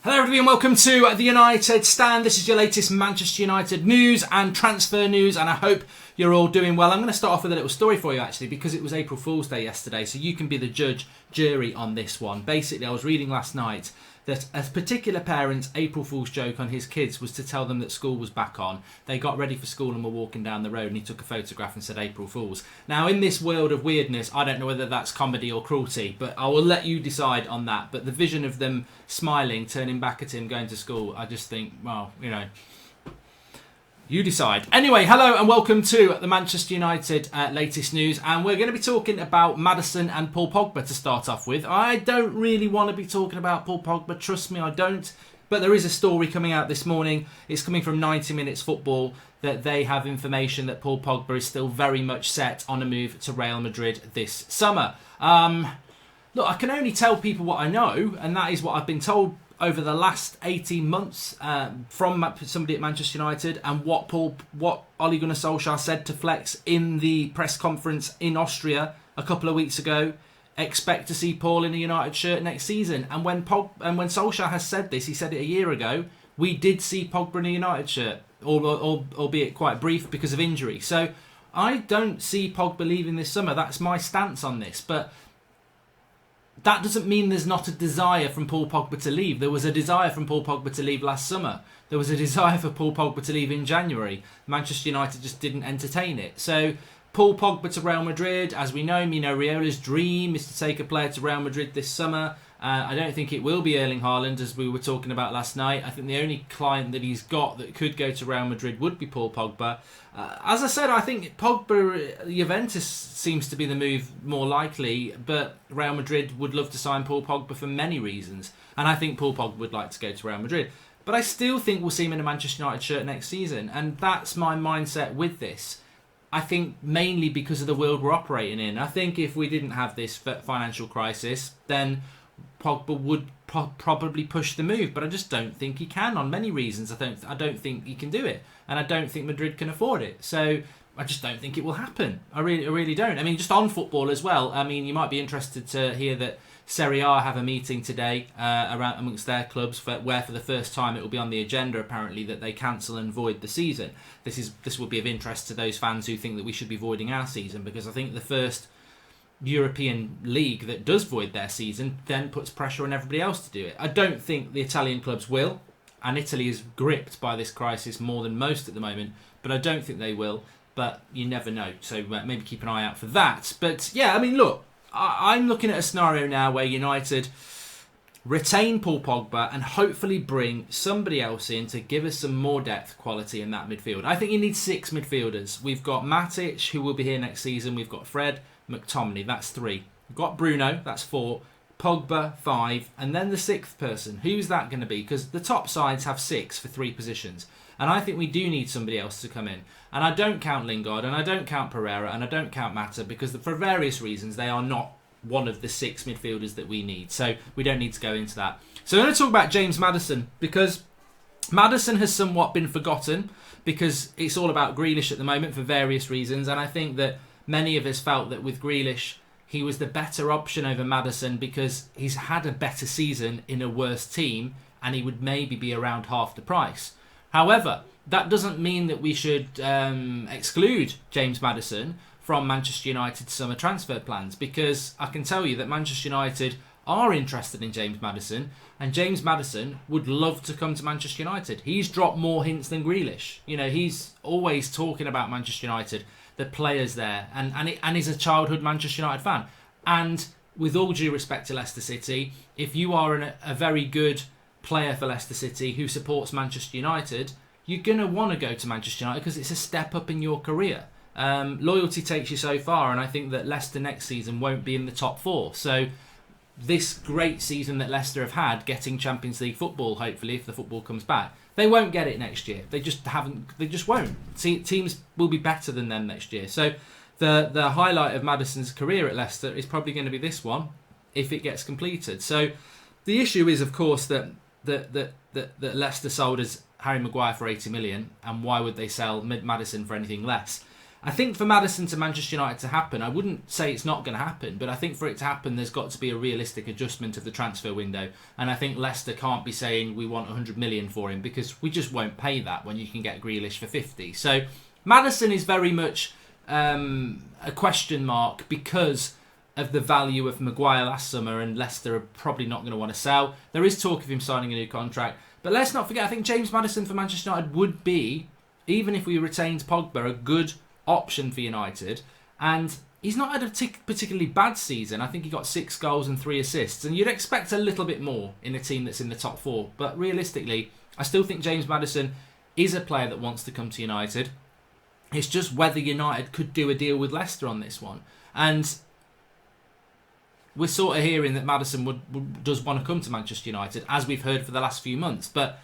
Hello everybody and welcome to the United Stand. This is your latest Manchester United news and transfer news, and I hope you're all doing well. I'm going to start off with a little story for you actually, because it was April Fool's Day yesterday, so you can be the jury on this one. Basically, I was reading last night that a particular parent's April Fool's joke on his kids was to tell them that school was back on. They got ready for school and were walking down the road and he took a photograph and said April Fool's. Now, in this world of weirdness, I don't know whether that's comedy or cruelty, but I will let you decide on that. But the vision of them smiling, turning back at him, going to school, I just think, well, you know, you decide. Anyway, hello and welcome to the Manchester United latest news, and we're going to be talking about Maddison and Paul Pogba to start off with. I don't really want to be talking about Paul Pogba, trust me, I don't. But there is a story coming out this morning. It's coming from 90 Minutes Football that they have information that Paul Pogba is still very much set on a move to Real Madrid this summer. Look, I can only tell people what I know, and that is what I've been told over the last 18 months from somebody at Manchester United, and what Ole Gunnar Solskjaer said to Flex in the press conference in Austria a couple of weeks ago. Expect to see Paul in a United shirt next season. And when Solskjaer has said this, he said it a year ago, we did see Pogba in a United shirt, albeit quite brief because of injury. So I don't see Pogba leaving this summer. That's my stance on this. But that doesn't mean there's not a desire from Paul Pogba to leave. There was a desire from Paul Pogba to leave last summer. There was a desire for Paul Pogba to leave in January. Manchester United just didn't entertain it. So Paul Pogba to Real Madrid, as we know, Mino Raiola's dream is to take a player to Real Madrid this summer. I don't think it will be Erling Haaland, as we were talking about last night. I think the only client that he's got that could go to Real Madrid would be Paul Pogba. As I said, I think Pogba, Juventus seems to be the move more likely, but Real Madrid would love to sign Paul Pogba for many reasons. And I think Paul Pogba would like to go to Real Madrid. But I still think we'll see him in a Manchester United shirt next season. And that's my mindset with this. I think mainly because of the world we're operating in. I think if we didn't have this financial crisis, then Pogba would probably push the move, but I just don't think he can on many reasons. I don't think he can do it, and I don't think Madrid can afford it. So I just don't think it will happen. I really don't. I mean, just on football as well. I mean, you might be interested to hear that Serie A have a meeting today around amongst their clubs where for the first time it will be on the agenda apparently that they cancel and void the season. This will be of interest to those fans who think that we should be voiding our season, because I think the first European league that does void their season then puts pressure on everybody else to do it. I don't think the Italian clubs will, and Italy is gripped by this crisis more than most at the moment, but I don't think they will, but you never know, so maybe keep an eye out for that. But yeah, I mean, look, I'm looking at a scenario now where United retain Paul Pogba and hopefully bring somebody else in to give us some more depth quality in that midfield. I think you need 6 midfielders. We've got Matic, who will be here next season. We've got Fred, McTominay, that's 3. We've got Bruno, that's 4. Pogba, 5. And then the 6th person. Who's that going to be? Because the top sides have 6 for 3 positions. And I think we do need somebody else to come in. And I don't count Lingard, and I don't count Pereira, and I don't count Mata, because for various reasons they are not one of the 6 midfielders that we need. So we don't need to go into that. So I'm going to talk about James Maddison, because Maddison has somewhat been forgotten, because it's all about Grealish at the moment for various reasons. And I think that many of us felt that with Grealish, he was the better option over Maddison because he's had a better season in a worse team and he would maybe be around half the price. However, that doesn't mean that we should exclude James Maddison from Manchester United's summer transfer plans, because I can tell you that Manchester United are interested in James Maddison, and James Maddison would love to come to Manchester United. He's dropped more hints than Grealish. You know, he's always talking about Manchester United, the players there, and he's a childhood Manchester United fan. And with all due respect to Leicester City, if you are a very good player for Leicester City who supports Manchester United, you're going to want to go to Manchester United because it's a step up in your career. Loyalty takes you so far, and I think that Leicester next season won't be in the top 4. So this great season that Leicester have had, getting Champions League football, hopefully, if the football comes back, they won't get it next year. They just won't. See, teams will be better than them next year. So the highlight of Maddison's career at Leicester is probably going to be this one, if it gets completed. So the issue is, of course, that Leicester sold as Harry Maguire for 80 million, and why would they sell Maddison for anything less? I think for Maddison to Manchester United to happen, I wouldn't say it's not going to happen, but I think for it to happen, there's got to be a realistic adjustment of the transfer window. And I think Leicester can't be saying we want 100 million for him, because we just won't pay that when you can get Grealish for 50. So Maddison is very much a question mark because of the value of Maguire last summer, and Leicester are probably not going to want to sell. There is talk of him signing a new contract. But let's not forget, I think James Maddison for Manchester United would be, even if we retained Pogba, a good option for United. And he's not had a particularly bad season. I think he got 6 goals and 3 assists. And you'd expect a little bit more in a team that's in the top 4. But realistically, I still think James Maddison is a player that wants to come to United. It's just whether United could do a deal with Leicester on this one. And we're sort of hearing that Maddison does want to come to Manchester United, as we've heard for the last few months. But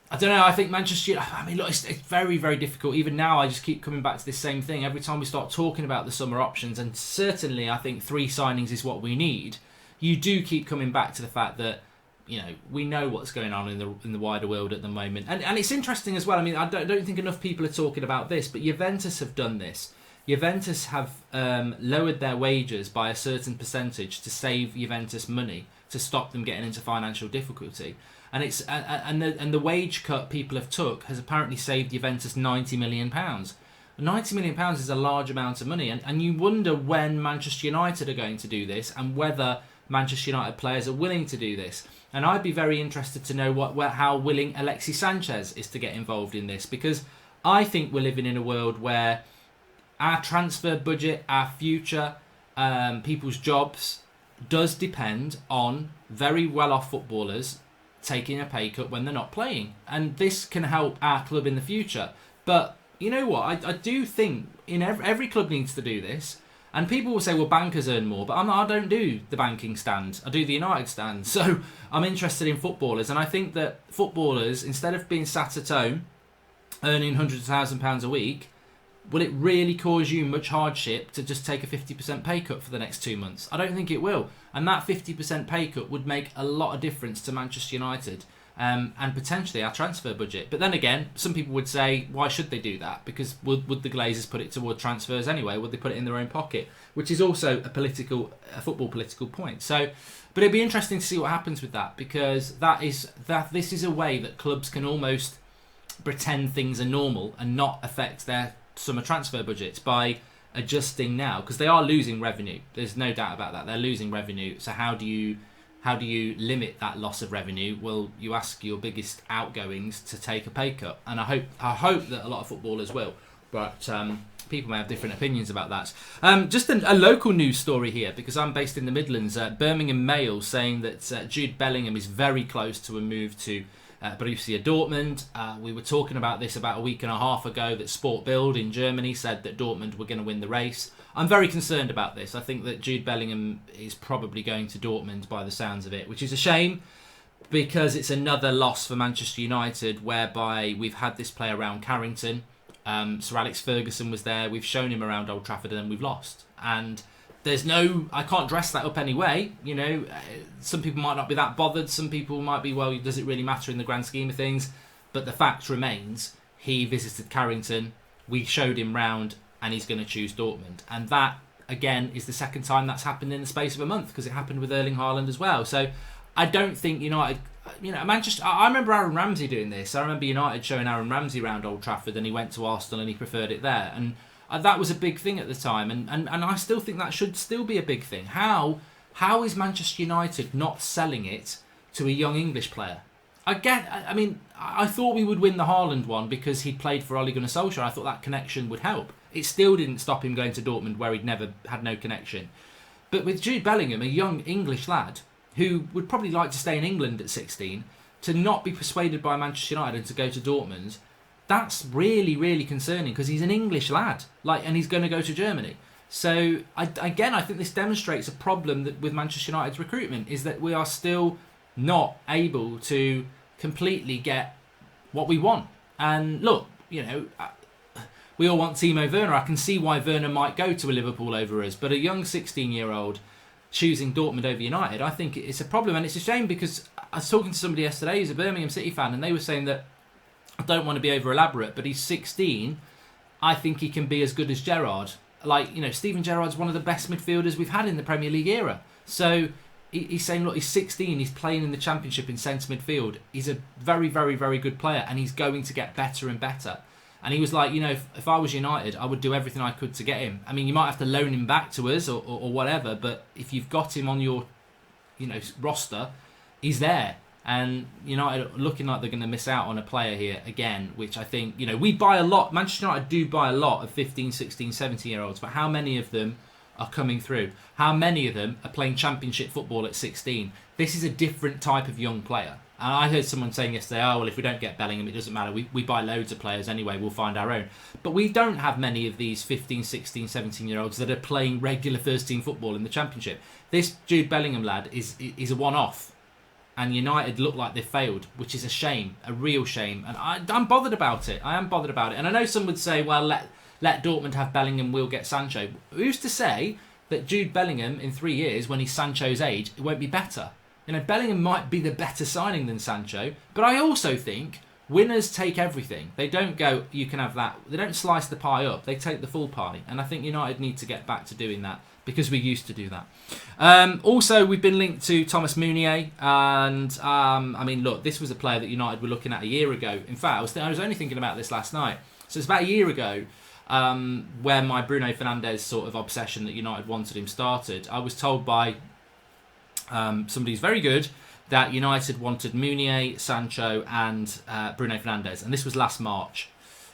I don't know, I think Manchester United, I mean, look, it's very, very difficult. Even now, I just keep coming back to this same thing. Every time we start talking about the summer options, and certainly I think 3 signings is what we need, you do keep coming back to the fact that, you know, we know what's going on in the wider world at the moment. And it's interesting as well. I mean, I don't think enough people are talking about this, but Juventus have done this. Juventus have lowered their wages by a certain percentage to save Juventus money, to stop them getting into financial difficulty. And it's the wage cut people have took has apparently saved Juventus £90 million. £90 million is a large amount of money, and you wonder when Manchester United are going to do this, and whether Manchester United players are willing to do this. And I'd be very interested to know how willing Alexis Sanchez is to get involved in this, because I think we're living in a world where our transfer budget, our future, people's jobs, does depend on very well-off footballers taking a pay cut when they're not playing. And this can help our club in the future. But you know what? I do think every club needs to do this. And people will say, well, bankers earn more. But I don't do the banking stand. I do the United stand. So I'm interested in footballers. And I think that footballers, instead of being sat at home, earning hundreds of £1,000s a week, will it really cause you much hardship to just take a 50% pay cut for the next 2 months? I don't think it will. And that 50% pay cut would make a lot of difference to Manchester United and potentially our transfer budget. But then again, some people would say, why should they do that? Because would the Glazers put it toward transfers anyway? Would they put it in their own pocket? Which is also a football political point. So, but it'd be interesting to see what happens with that, because this is a way that clubs can almost pretend things are normal and not affect their summer transfer budgets by adjusting now, because they are losing revenue. There's no doubt about that. They're losing revenue. So how do you limit that loss of revenue? Well, you ask your biggest outgoings to take a pay cut, and I hope that a lot of footballers will. But people may have different opinions about that. Just a local news story here, because I'm based in the Midlands. Birmingham Mail saying that Jude Bellingham is very close to a move to Borussia Dortmund. We were talking about this about a week and a half ago, that Sport Bild in Germany said that Dortmund were going to win the race. I'm very concerned about this. I think that Jude Bellingham is probably going to Dortmund by the sounds of it, which is a shame, because it's another loss for Manchester United, whereby we've had this play around Carrington. Sir Alex Ferguson was there. We've shown him around Old Trafford, and we've lost. And I can't dress that up anyway. You know, some people might not be that bothered. Some people might be, well, does it really matter in the grand scheme of things? But the fact remains, he visited Carrington, we showed him round, and he's going to choose Dortmund. And that, again, is the second time that's happened in the space of a month, because it happened with Erling Haaland as well. So I don't think United, Manchester, I remember Aaron Ramsey doing this. I remember United showing Aaron Ramsey around Old Trafford, and he went to Arsenal and he preferred it there. And that was a big thing at the time, and I still think that should still be a big thing. How is Manchester United not selling it to a young English player? I thought we would win the Haaland one because he'd played for Ole Gunnar Solskjaer. I thought that connection would help. It still didn't stop him going to Dortmund, where he'd never had no connection. But with Jude Bellingham, a young English lad who would probably like to stay in England at 16, to not be persuaded by Manchester United and to go to Dortmund, that's really, really concerning, because he's an English lad, and he's going to go to Germany. So, I think this demonstrates a problem with Manchester United's recruitment, is that we are still not able to completely get what we want. And look, we all want Timo Werner. I can see why Werner might go to a Liverpool over us, but a young 16-year-old choosing Dortmund over United, I think it's a problem. And it's a shame, because I was talking to somebody yesterday who's a Birmingham City fan, and they were saying that, I don't want to be over elaborate, but he's 16 I think he can be as good as Gerrard. Like, you know, Steven Gerrard's one of the best midfielders we've had in the Premier League era. So he's saying, look, he's 16, he's playing in the Championship in centre midfield. He's a very, very, very good player, and he's going to get better and better. And he was like, you know, if I was United, I would do everything I could to get him. I mean, you might have to loan him back to us or whatever, but if you've got him on your, you know, roster, he's there. And United are looking like they're going to miss out on a player here again, which I think, you know, we buy a lot. Manchester United do buy a lot of 15, 16, 17-year-olds, but how many of them are coming through? How many of them are playing Championship football at 16? This is a different type of young player. And I heard someone saying yesterday, oh, well, if we don't get Bellingham, it doesn't matter. We buy loads of players anyway. We'll find our own. But we don't have many of these 15, 16, 17-year-olds that are playing regular first-team football in the Championship. This Jude Bellingham lad is a one-off. And United look like they've failed, which is a shame, a real shame. And I'm bothered about it. I am bothered about it. And I know some would say, well, let Dortmund have Bellingham, we'll get Sancho. Who's to say that Jude Bellingham, in 3 years, when he's Sancho's age, it won't be better? You know, Bellingham might be the better signing than Sancho. But I also think winners take everything. They don't go, you can have that. They don't slice the pie up. They take the full pie. And I think United need to get back to doing that, because we used to do that. Also, we've been linked to Thomas Meunier, and I mean, look, this was a player that United were looking at a year ago. In fact, I was only thinking about this last night. So it's about a year ago, where my Bruno Fernandes sort of obsession that United wanted him started. I was told by somebody who's very good that United wanted Meunier, Sancho, and Bruno Fernandes, and this was last March.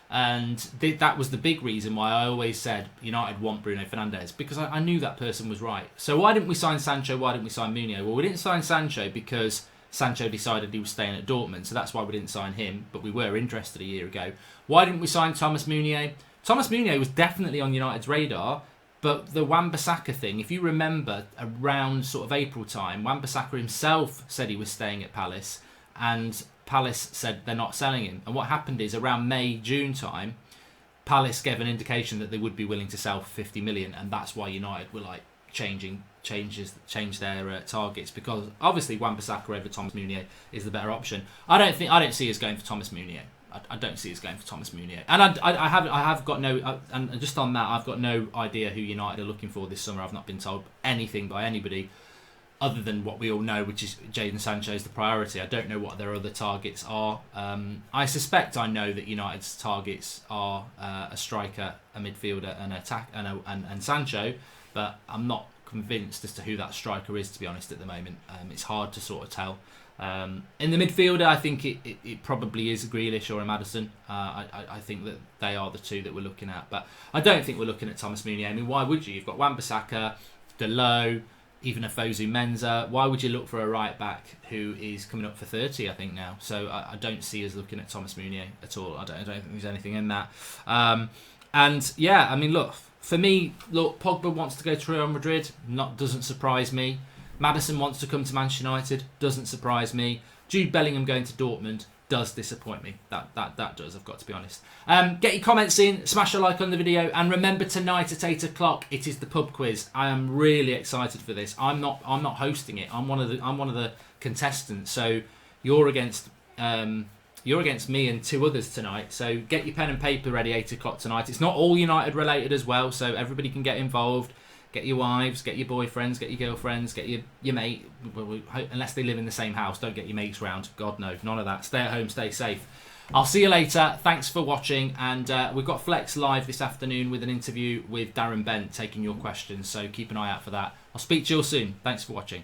And that was the big reason why I always said United want Bruno Fernandes, because I knew that person was right. So why didn't we sign Sancho? Why didn't we sign Meunier? Well, we didn't sign Sancho because Sancho decided he was staying at Dortmund, so that's why we didn't sign him, but we were interested a year ago. Why didn't we sign Thomas Meunier? Thomas Meunier was definitely on United's radar, but the Wan-Bissaka thing, if you remember, around sort of April time, Wan-Bissaka himself said he was staying at Palace, and Palace said they're not selling him. And what happened is, around May, June time, Palace gave an indication that they would be willing to sell for 50 million, and that's why United were like change their targets, because obviously Wan-Bissaka over Thomas Meunier is the better option. I don't see us going for Thomas Meunier. I don't see us going for Thomas Meunier, and I have got no, and just on that, I've got no idea who United are looking for this summer. I've not been told anything by anybody, other than what we all know, which is Jadon Sancho is the priority. I don't know what their other targets are. I suspect I know that United's targets are a striker, a midfielder, an attack, and Sancho, but I'm not convinced as to who that striker is, to be honest, at the moment. It's hard to sort of tell. In the midfielder, I think it probably is a Grealish or a Maddison. I think that they are the two that we're looking at, but I don't think we're looking at Thomas Meunier. I mean, why would you? You've got Wan-Bissaka, Delot, even a Fosu Mensah. Why would you look for a right back who is coming up for 30, I think, now? So I don't see us looking at Thomas Meunier at all. I don't think there's anything in that. And yeah, I mean, look, for me, Pogba wants to go to Real Madrid. Doesn't surprise me. Maddison wants to come to Manchester United. Doesn't surprise me. Jude Bellingham going to Dortmund does disappoint me. That does, I've got to be honest. Get your comments in, smash a like on the video, and remember, tonight at 8 o'clock it is the pub quiz. I am really excited for this. I'm not hosting it. I'm one of the contestants. So you're against me and two others tonight. So get your pen and paper ready. 8 o'clock tonight. It's not all United related as well, so everybody can get involved. Get your wives, get your boyfriends, get your girlfriends, get your mate. Unless they live in the same house, don't get your mates round. God no, none of that. Stay at home, stay safe. I'll see you later. Thanks for watching. And we've got Flex live this afternoon with an interview with Darren Bent taking your questions. So keep an eye out for that. I'll speak to you all soon. Thanks for watching.